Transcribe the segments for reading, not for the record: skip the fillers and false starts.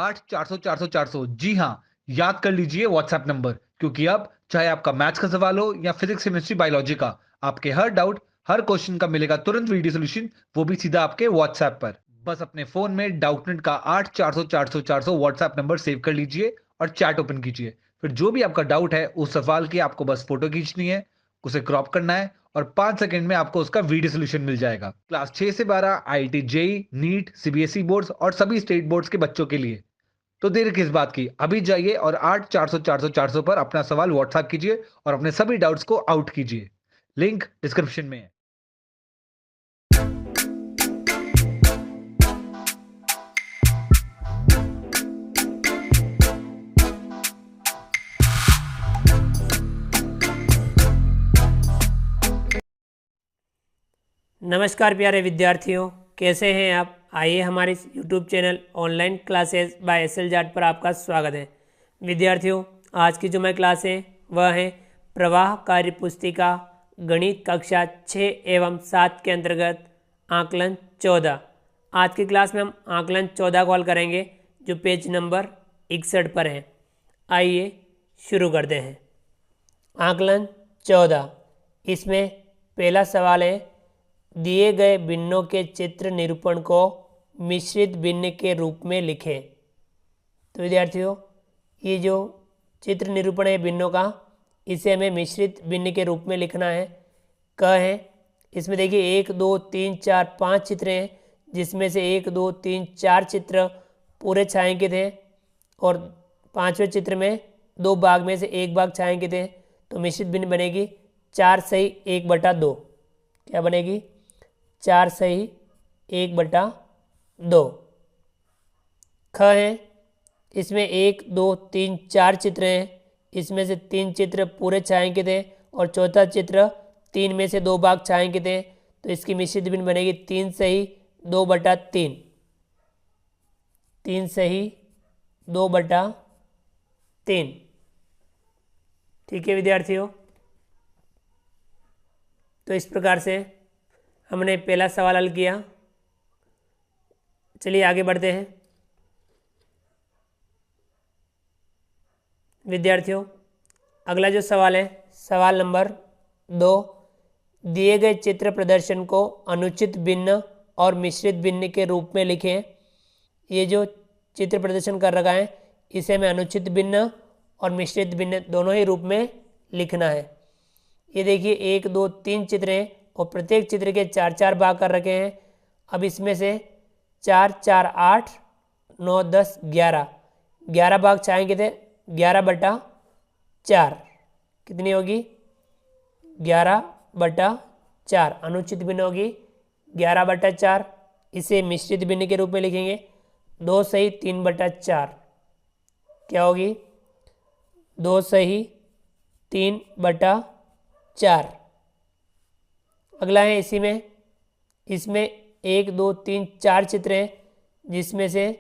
8 400 400 400। जी हाँ, याद कर लीजिए व्हाट्सएप नंबर, क्योंकि अब चाहे आपका मैथ्स का सवाल हो या फिजिक्स केमिस्ट्री बायोलॉजी का, आपके हर डाउट, हर क्वेश्चन का मिलेगा तुरंत वीडियो सोल्यूशन, वो भी सीधा आपके व्हाट्सएप पर। बस अपने फोन में डाउटनेट का 8 400 400 400 व्हाट्सएप नंबर सेव कर लीजिए और चैट ओपन कीजिए। फिर जो भी आपका डाउट है उस सवाल की आपको बस फोटो खींचनी है, उसे क्रॉप करना है और 5 सेकंड में आपको उसका वीडियो सोल्यूशन मिल जाएगा। क्लास 6 से 12 IIT JEE, NEET, CBSE boards और सभी स्टेट बोर्ड्स के बच्चों के लिए। तो देर किस बात की, अभी जाइए और 8 400 400 400 पर अपना सवाल व्हाट्सएप कीजिए और अपने सभी डाउट्स को आउट कीजिए। लिंक डिस्क्रिप्शन में है। नमस्कार प्यारे विद्यार्थियों, कैसे हैं आप। आइए हमारे इस YouTube channel online classes by SL Jat पर आपका स्वागत है। विद्यार्थियों, आज की जो मैं क्लास है वह है प्रवाह कार्य पुस्तिका गणित कक्षा 6 एवं 7 के अंतर्गत आकलन 14। आज की क्लास में हम आकलन 14 को हल करेंगे, जो पेज नंबर 61 पर है। आइए शुरू करते हैं। आकलन 14, इसमें पहला सवाल है, दिए गए भिन्नों के चित्र निरूपण को मिश्रित भिन्न के रूप में लिखें। तो विद्यार्थियों, ये जो चित्र निरूपण है भिन्नों का, इसे हमें मिश्रित भिन्न के रूप में लिखना है। क है, इसमें देखिए 1 2 3 4 5 चित्र हैं, जिसमें से 1 2 3 4 चित्र पूरे छायांकित हैं और 5वें चित्र में 2 भाग में से 1 भाग छायांकित है। तो मिश्रित भिन्न बनेगी 4 सही 1/2। क्या बनेगी? 4 सही 1/2। ख है, इसमें 1 2 3 4 चित्र हैं, इसमें से 3 चित्र पूरे छायांकित हैं और चौथा चित्र 3 में से 2 भाग छायांकित हैं। तो इसकी मिश्रित भिन्न बनेगी 3 सही 2/3। 3 सही 2/3। ठीक है विद्यार्थियों, तो इस प्रकार से हमने पहला सवाल हल किया। चलिए आगे बढ़ते हैं। विद्यार्थियों, अगला जो सवाल है, सवाल नंबर 2, दिए गए चित्र प्रदर्शन को अनुचित भिन्न और मिश्रित भिन्न के रूप में लिखें। ये जो चित्र प्रदर्शन कर रखा है, इसे हमें अनुचित भिन्न और मिश्रित भिन्न दोनों ही रूप में लिखना है। ये देखिए 1 2 3 चित्र हैं और प्रत्येक चित्र के 4 4 भाग कर रखे हैं। अब इसमें से 4 4 8 9 10 11 भाग छायांकित थे। 11/4 कितनी होगी? 11/4 अनुचित भिन्न होगी 11/4। इसे मिश्रित भिन्न के रूप में लिखेंगे 2 सही 3/4। क्या होगी? 2 सही 3/4। अगला है इसी में, इसमें 1 2 3 4 चित्र हैं, जिसमें से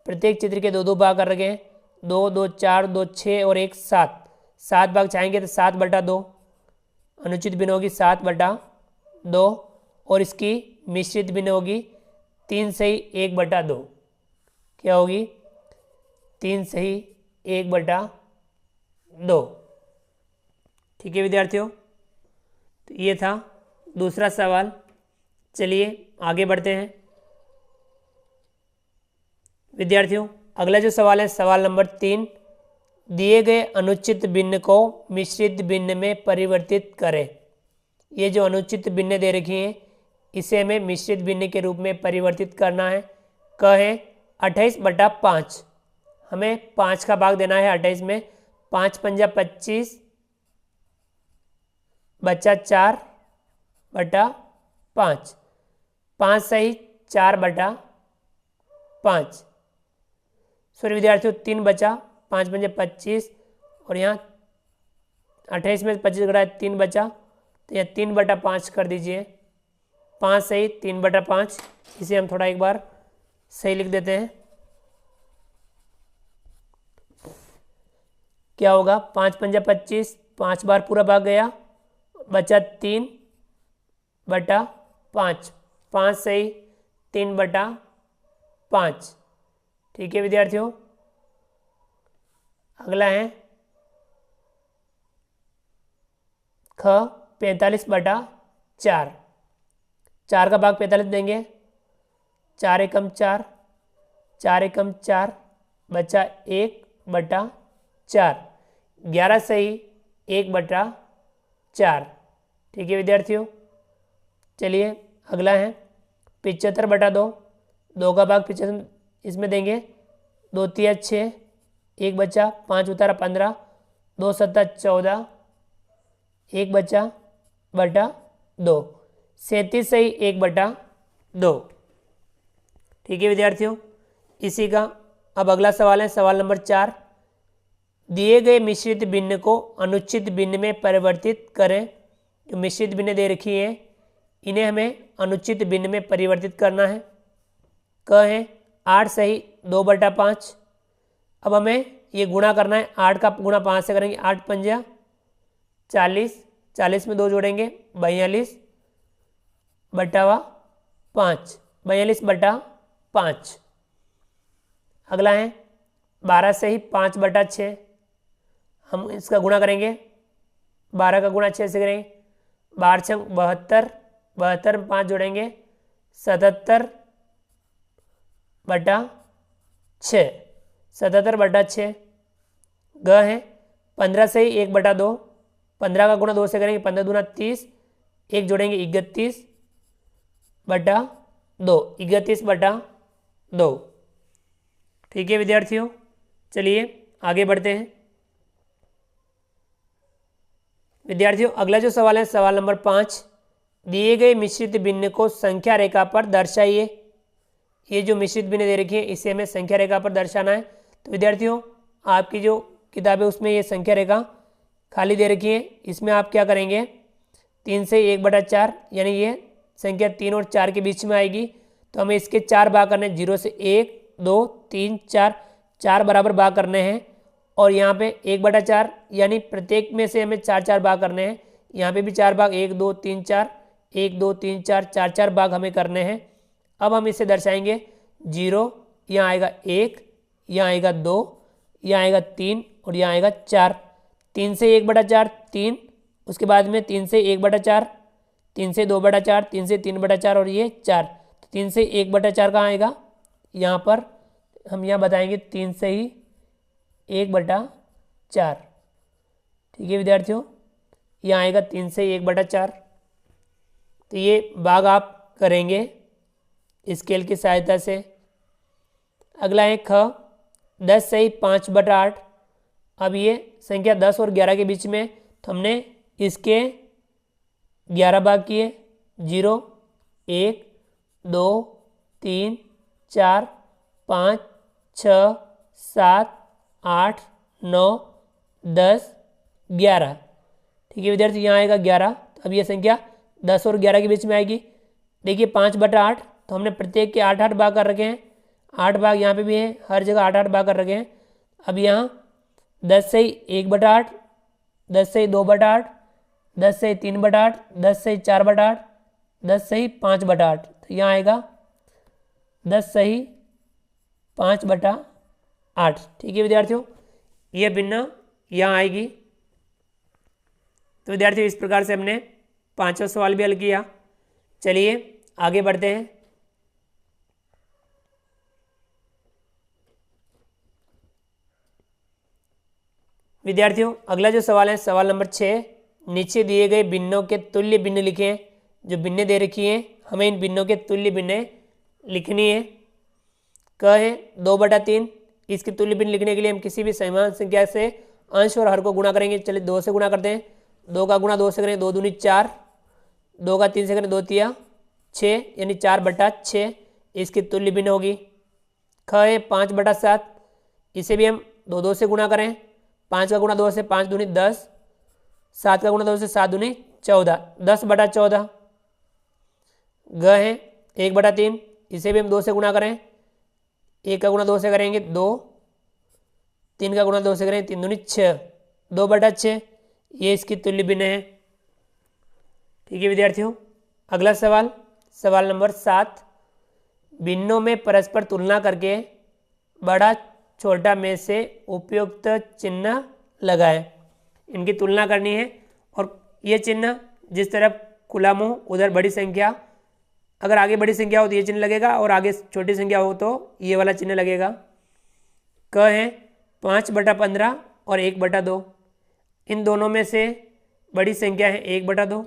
प्रत्येक चित्र के 2 2 भाग कर रखे हैं। 2 2 4 2 6 और 1 7। 7 भाग चाहेंगे तो 7/2 अनुचित भिन्न होगी 7/2 और इसकी मिश्रित भिन्न होगी 3 सही 1/2। क्या होगी? 3 सही 1/2। ठीक है विद्यार्थियों, तो ये था दूसरा सवाल। चलिए आगे बढ़ते हैं। विद्यार्थियों, अगला जो सवाल है, सवाल नंबर 3, दिए गए अनुचित भिन्न को मिश्रित भिन्न में परिवर्तित करें। ये जो अनुचित भिन्न दे रखी हैं, इसे हमें मिश्रित भिन्न के रूप में परिवर्तित करना है। क है 28/5। हमें 5 का भाग देना है 28 में। 5 पंजा 25 बचा 4/5। 5 सही 4/5। सॉरी विद्यार्थियों, 3 बचा, 5 पंजे 25 और यहाँ 28 में 25 घटा 3 बचा, तो यहाँ 3/5 कर दीजिए। 5 सही 3/5। इसे हम थोड़ा एक बार सही लिख देते हैं। क्या होगा? 5 पंजा 25, 5 बार पूरा भाग गया, बचा 3/5। 5 सही 3/5। ठीक है विद्यार्थियों, अगला है ख 45/4। 4 का भाग 45 देंगे, 4 एकम 4, 4 एकम 4 बचा 1/4। 11 सही 1/4। ठीक है विद्यार्थियों, चलिए अगला है 75/2। 2 का भाग 75 इसमें देंगे, 2 तिया 6, 1 बचा, 5 उतारा 15, 2 सत्ता 14, 1 बचा/2। 37 सही 1/2। ठीक है विद्यार्थियों, इसी का अब अगला सवाल है सवाल नंबर 4। दिए गए मिश्रित भिन्न को अनुचित भिन्न में परिवर्तित करें। जो मिश्रित भिन्न दे रखी है इन्हें हमें अनुचित भिन्न में परिवर्तित करना है। क है 8 सही 2/5। अब हमें ये गुणा करना है, 8 का गुणा 5 से करेंगे, 8 पंजा 40, 40 में 2 जोड़ेंगे 42/5, 42/5। अगला है 12 से ही 5/6। हम इसका गुणा करेंगे, 12 का गुणा 6 से करेंगे, 12 6 72, 72 में 5 जोड़ेंगे 77/6, 77/6। ग है 15 से ही 1/2। 15 का गुणा 2 से करेंगे, 15 दूना 30, 1 जोड़ेंगे 31/2, 31/2। ठीक है विद्यार्थियों, चलिए आगे बढ़ते हैं। विद्यार्थियों अगला जो सवाल है सवाल नंबर 5। दिए गए मिश्रित भिन्न को संख्या रेखा पर दर्शाइए। ये जो मिश्रित भिन्न दे रखी है इसे हमें संख्या रेखा पर दर्शाना है। तो विद्यार्थियों आपकी जो किताब है उसमें ये संख्या रेखा खाली दे रखी है। इसमें आप क्या करेंगे, 3 से 1/4 यानी ये संख्या 3 और 4 के बीच में आएगी। तो हमें इसके 4 भाग करने हैं, 0 से 1 2 3 4, 4 बराबर भाग करने हैं। और यहाँ पे 1/4 यानी प्रत्येक में से हमें 4 भाग करने हैं। यहाँ पे भी 4 भाग, 1 2 3 4, 1 2 3 4, 4 भाग हमें करने हैं। अब हम इसे दर्शाएंगे 0, यहाँ आएगा 1, यहाँ आएगा 2, यहाँ आएगा 3 और यहाँ आएगा 4। 3 से 1/4 3, उसके बाद में 3 से 1/4, 3 से 2/4, 3 से 3/4 और ये 4। तो 3 से 1/4 कहाँ आएगा, यहाँ पर हम यहाँ बताएंगे 3 से ही 1/4। ठीक है विद्यार्थियों, यहाँ आएगा 3 से 1/4। तो ये भाग आप करेंगे स्केल की सहायता से। अगला है ख 10 से ही 5/8। अब ये संख्या 10 और 11 के बीच में, तो हमने इसके 11 भाग किए, 0 1 2 3 4 5 6 7 8 9 10 11। ठीक है विद्यार्थी, यहाँ आएगा 11। तो अब ये संख्या 10 और 11 के बीच में आएगी। देखिए 5/8, तो हमने प्रत्येक के 8 भाग कर रखे हैं। 8 भाग यहाँ पे भी हैं, हर जगह 8 भाग कर रखे हैं। अब यहाँ 10 से ही 1/8, 10 से ही 2/8, 10 से ही 3/8, 10 से ही 4/8, 10 से ही 5/8। तो यहाँ आएगा 10 से ही 5/8। ठीक है विद्यार्थियों, यह भिन्न यहाँ आएगी। तो विद्यार्थियों इस प्रकार से हमने 5वां सवाल भी हल किया। चलिए आगे बढ़ते हैं। विद्यार्थियों अगला जो सवाल है सवाल नंबर 6। नीचे दिए गए भिन्नों के तुल्य भिन्न लिखें। जो भिन्न दे रखी है हमें इन भिन्नों के तुल्य भिन्न लिखनी है। क है 2/3। इसकी तुल्य भिन्न लिखने के लिए हम किसी भी समान संख्या से अंश और हर को गुणा करेंगे। चलिए 2 से गुणा करते हैं। 2 का गुणा 2 से करें, 2 दूनी 4, 2 का 3 से करें, 2 तिया 6 यानी 4/6 इसकी तुल्य भिन्न होगी। ख है 5/7। इसे भी हम 2 से गुणा करें। 5 का गुणा 2 से 5 दूनी 10, 7 का गुणा 2 से 7 दूनी 14, 10/14। ग है 1/3। इसे भी हम 2 से गुणा करें। 1 का गुणा 2 से करेंगे 2, 3 का गुणा 2 से करेंगे 3 दूनी 6, 2/6 ये इसकी तुल्य भिन्न है। ठीक है विद्यार्थियों, अगला सवाल सवाल नंबर 7। भिन्नों में परस्पर तुलना करके बड़ा छोटा में से उपयुक्त चिन्ह लगाएं। इनकी तुलना करनी है और ये चिन्ह जिस तरफ खुला मुंह उधर बड़ी संख्या, अगर आगे बड़ी संख्या हो तो ये चिन्ह लगेगा और आगे छोटी संख्या हो तो ये वाला चिन्ह लगेगा। क है 5/15 और 1/2। इन दोनों में से बड़ी संख्या है 1/2,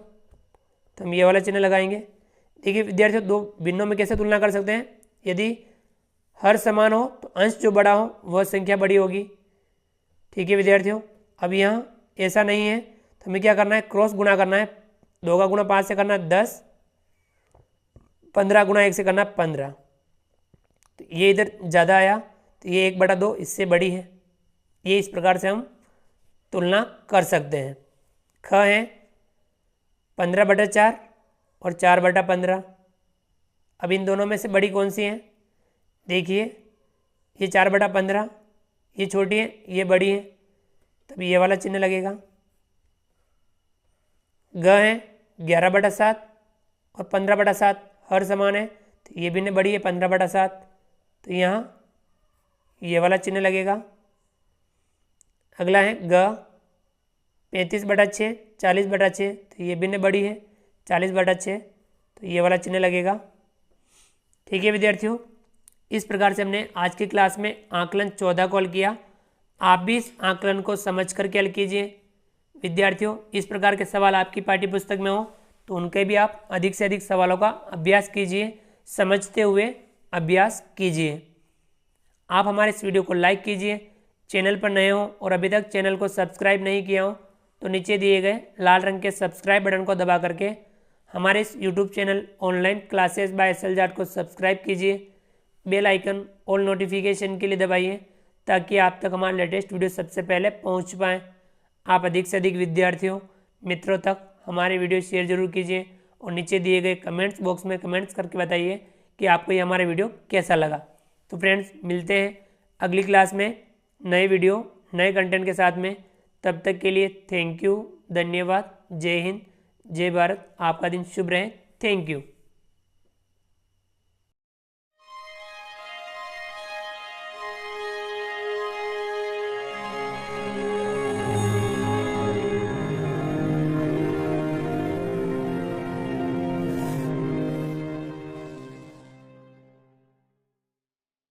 तो हम ये वाला चिन्ह लगाएंगे। देखिए विद्यार्थियों, दो भिन्नों में कैसे तुलना कर सकते हैं। यदि हर समान हो तो अंश जो बड़ा हो वह संख्या बड़ी होगी। ठीक है विद्यार्थियों, अब यहाँ ऐसा नहीं है तो हमें क्या करना है, क्रॉस गुणा करना है। 2 का गुणा 5 से करना है 10, 15 गुणा 1 से करना 15। तो ये इधर ज़्यादा आया तो ये 1/2 इससे बड़ी है। ये इस प्रकार से हम तुलना कर सकते हैं। ख है 15/4 और 4/15। अब इन दोनों में से बड़ी कौन सी है, देखिए ये 4/15, ये छोटी है ये बड़ी है, तब ये वाला चिन्ह लगेगा। ग है 11/7 और 15/7, हर समान है तो ये भी बड़ी है 15/7, तो यहाँ ये वाला चिन्ह लगेगा। अगला है ग 35/6, 40/6, तो ये भी बड़ी है 40/6, तो ये वाला चिन्ह लगेगा। ठीक है विद्यार्थियों, इस प्रकार से हमने आज की क्लास में आकलन 14 को हल किया। आप भी इस आकलन को समझ करके हल कीजिए। विद्यार्थियों, इस प्रकार के सवाल आपकी पाठ्य पुस्तक में हो तो उनके भी आप अधिक से अधिक सवालों का अभ्यास कीजिए, समझते हुए अभ्यास कीजिए। आप हमारे इस वीडियो को लाइक कीजिए। चैनल पर नए हो और अभी तक चैनल को सब्सक्राइब नहीं किया हो तो नीचे दिए गए लाल रंग के सब्सक्राइब बटन को दबा करके हमारे इस YouTube channel online classes by SL Jat को सब्सक्राइब कीजिए। बेल आइकन ऑल नोटिफिकेशन के लिए दबाइए ताकि आप तक हमारा लेटेस्ट वीडियो सबसे पहले पहुंच पाएँ। आप अधिक से अधिक विद्यार्थियों मित्रों तक हमारे वीडियो शेयर जरूर कीजिए और नीचे दिए गए कमेंट्स बॉक्स में कमेंट्स करके बताइए कि आपको ये हमारा वीडियो कैसा लगा। तो फ्रेंड्स, मिलते हैं अगली क्लास में नए वीडियो नए कंटेंट के साथ में। तब तक के लिए थैंक यू, धन्यवाद, जय हिंद, जय भारत। आपका दिन शुभ रहे। Thank you.